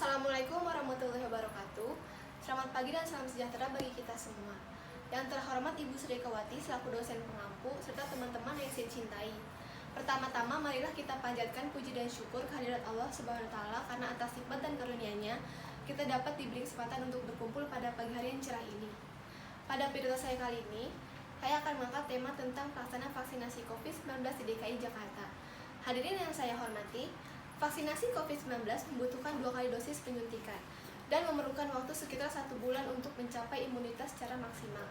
Assalamualaikum warahmatullahi wabarakatuh. Selamat pagi dan salam sejahtera bagi kita semua. Yang terhormat Ibu Srikawati selaku dosen pengampu serta teman-teman yang saya cintai. Pertama-tama marilah kita panjatkan puji dan syukur kehadirat Allah Subhanahu wa taala karena atas nikmat dan karunia-Nya kita dapat diberi kesempatan untuk berkumpul pada pagi hari yang cerah ini. Pada video saya kali ini, saya akan mengangkat tema tentang pelaksanaan vaksinasi COVID-19 di DKI Jakarta. Hadirin yang saya hormati, vaksinasi COVID-19 membutuhkan 2 kali dosis penyuntikan dan memerlukan waktu sekitar 1 bulan untuk mencapai imunitas secara maksimal.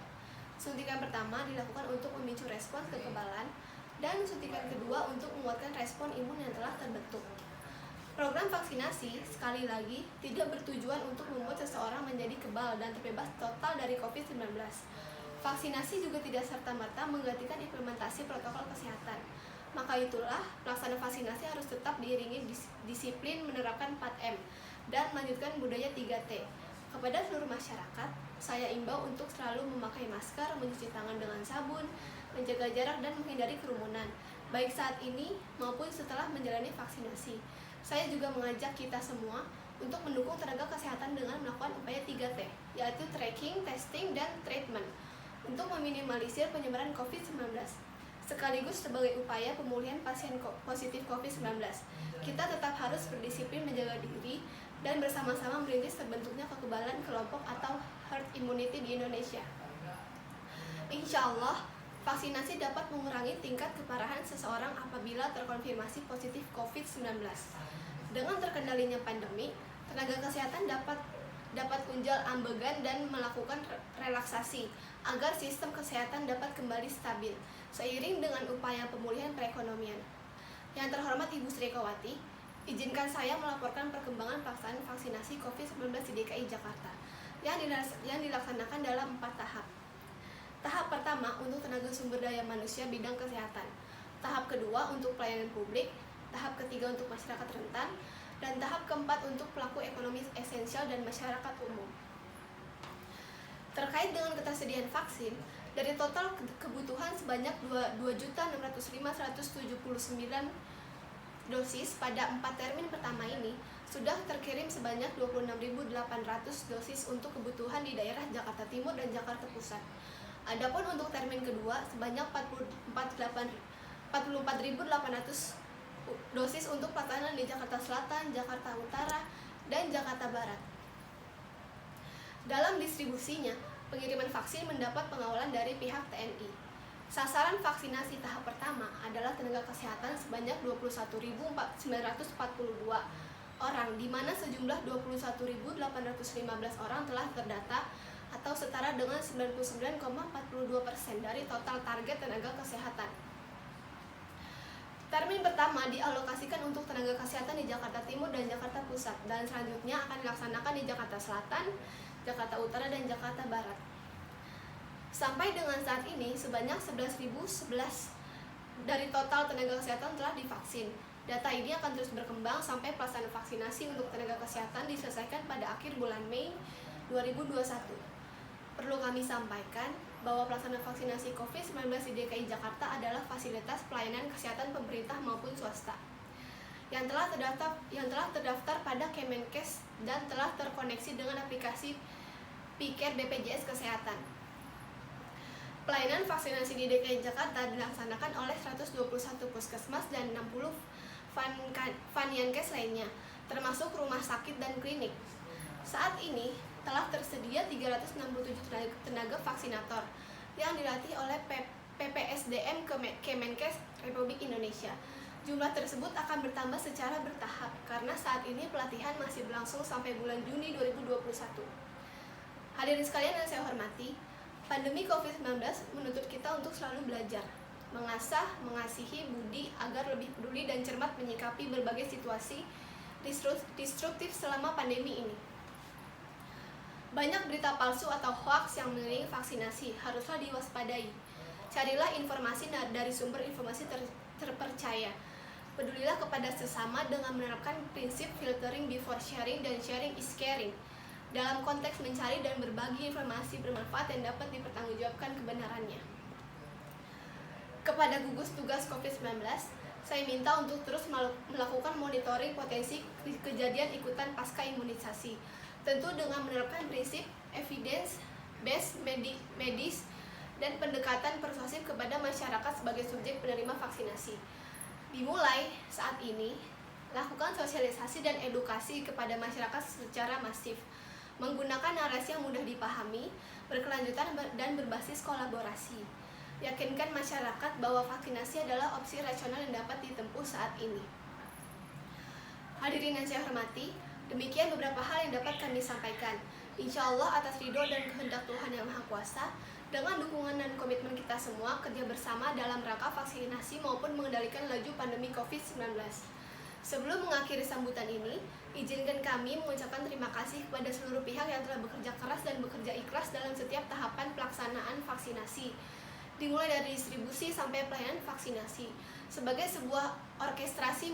Suntikan pertama dilakukan untuk memicu respons kekebalan dan suntikan kedua untuk menguatkan respon imun yang telah terbentuk. Program vaksinasi, sekali lagi, tidak bertujuan untuk membuat seseorang menjadi kebal dan terbebas total dari COVID-19. Vaksinasi juga tidak serta-merta menggantikan implementasi protokol kesehatan. Maka itulah, pelaksanaan vaksinasi harus tetap diiringi disiplin menerapkan 4M dan melanjutkan budaya 3T. Kepada seluruh masyarakat, saya imbau untuk selalu memakai masker, mencuci tangan dengan sabun, menjaga jarak dan menghindari kerumunan, baik saat ini maupun setelah menjalani vaksinasi. Saya juga mengajak kita semua untuk mendukung tenaga kesehatan dengan melakukan upaya 3T, yaitu tracking, testing, dan treatment, untuk meminimalisir penyebaran COVID-19. Sekaligus sebagai upaya pemulihan pasien positif COVID-19, kita tetap harus berdisiplin menjaga diri dan bersama-sama merintis terbentuknya kekebalan kelompok atau herd immunity di Indonesia. Insya Allah, vaksinasi dapat mengurangi tingkat keparahan seseorang apabila terkonfirmasi positif COVID-19. Dengan terkendalinya pandemi, tenaga kesehatan dapat unjal ambegan dan melakukan relaksasi agar sistem kesehatan dapat kembali stabil seiring dengan upaya pemulihan perekonomian. Yang terhormat Ibu Srikawati, izinkan saya melaporkan perkembangan pelaksanaan vaksinasi COVID-19 di DKI Jakarta yang dilaksanakan dalam 4 tahap. Tahap pertama untuk tenaga sumber daya manusia bidang kesehatan, tahap kedua untuk pelayanan publik, tahap ketiga untuk masyarakat rentan, dan tahap keempat untuk pelaku ekonomi esensial dan masyarakat umum. Terkait dengan ketersediaan vaksin, dari total kebutuhan sebanyak 2.605.179 dosis pada 4 termin pertama ini, sudah terkirim sebanyak 26.800 dosis untuk kebutuhan di daerah Jakarta Timur dan Jakarta Pusat. Adapun untuk termin kedua sebanyak 44.800 dosis untuk pelaksanaan di Jakarta Selatan, Jakarta Utara, dan Jakarta Barat. Dalam distribusinya, pengiriman vaksin mendapat pengawalan dari pihak TNI. Sasaran vaksinasi tahap pertama adalah tenaga kesehatan sebanyak 21.942 orang, di mana sejumlah 21.815 orang telah terdata atau setara dengan 99,42% dari total target tenaga kesehatan. Termin pertama dialokasikan untuk tenaga kesehatan di Jakarta Timur dan Jakarta Pusat, dan selanjutnya akan dilaksanakan di Jakarta Selatan, Jakarta Utara, dan Jakarta Barat. Sampai dengan saat ini, sebanyak 11.011 dari total tenaga kesehatan telah divaksin. Data ini akan terus berkembang sampai pelaksanaan vaksinasi untuk tenaga kesehatan diselesaikan pada akhir bulan Mei 2021. Perlu kami sampaikan bahwa pelaksanaan vaksinasi COVID-19 di DKI Jakarta adalah fasilitas pelayanan kesehatan pemerintah maupun swasta yang telah terdaftar pada Kemenkes dan telah terkoneksi dengan aplikasi Pcare BPJS Kesehatan. Pelayanan vaksinasi di DKI Jakarta dilaksanakan oleh 121 puskesmas dan 60 Fanyankes lainnya, termasuk rumah sakit dan klinik. Saat ini telah tersedia 367 tenaga vaksinator yang dilatih oleh PPSDM Kemenkes Republik Indonesia. Jumlah tersebut akan bertambah secara bertahap karena saat ini pelatihan masih berlangsung sampai bulan Juni 2021. Hadirin sekalian yang saya hormati, pandemi COVID-19 menuntut kita untuk selalu belajar, mengasah, mengasihi budi agar lebih peduli dan cermat menyikapi berbagai situasi destruktif selama pandemi ini. Banyak berita palsu atau hoaks yang mengenai vaksinasi, haruslah diwaspadai. Carilah informasi dari sumber informasi terpercaya. Pedulilah kepada sesama dengan menerapkan prinsip filtering before sharing dan sharing is caring, dalam konteks mencari dan berbagi informasi bermanfaat yang dapat dipertanggungjawabkan kebenarannya. Kepada gugus tugas COVID-19, Saya minta untuk terus melakukan monitoring potensi kejadian ikutan pasca imunisasi, tentu dengan menerapkan prinsip evidence based medis dan pendekatan persuasif kepada masyarakat sebagai subjek penerima vaksinasi. Dimulai saat ini, lakukan sosialisasi dan edukasi kepada masyarakat secara masif, menggunakan narasi yang mudah dipahami, berkelanjutan dan berbasis kolaborasi. Yakinkan masyarakat bahwa vaksinasi adalah opsi rasional yang dapat ditempuh saat ini. Hadirin yang saya hormati, demikian beberapa hal yang dapat kami sampaikan. Insya Allah atas ridho dan kehendak Tuhan Yang Maha Kuasa, dengan dukungan dan komitmen kita semua kerja bersama dalam rangka vaksinasi maupun mengendalikan laju pandemi COVID-19. Sebelum mengakhiri sambutan ini, izinkan kami mengucapkan terima kasih kepada seluruh pihak yang telah bekerja keras dan bekerja ikhlas dalam setiap tahapan pelaksanaan vaksinasi, dimulai dari distribusi sampai pelayanan vaksinasi, sebagai sebuah orkestrasi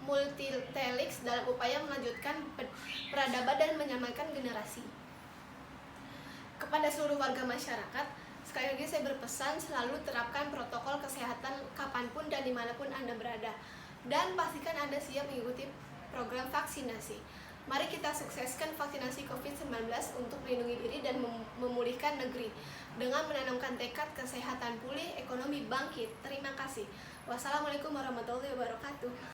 multi-helix dalam upaya melanjutkan peradaban dan menyamakan generasi. Kepada seluruh warga masyarakat, sekali lagi saya berpesan selalu terapkan protokol kesehatan kapanpun dan dimanapun Anda berada, dan pastikan Anda siap mengikuti program vaksinasi. Mari kita sukseskan vaksinasi COVID-19 untuk melindungi diri dan memulihkan negeri dengan menanamkan tekad kesehatan pulih, ekonomi bangkit. Terima kasih. Wassalamualaikum warahmatullahi wabarakatuh.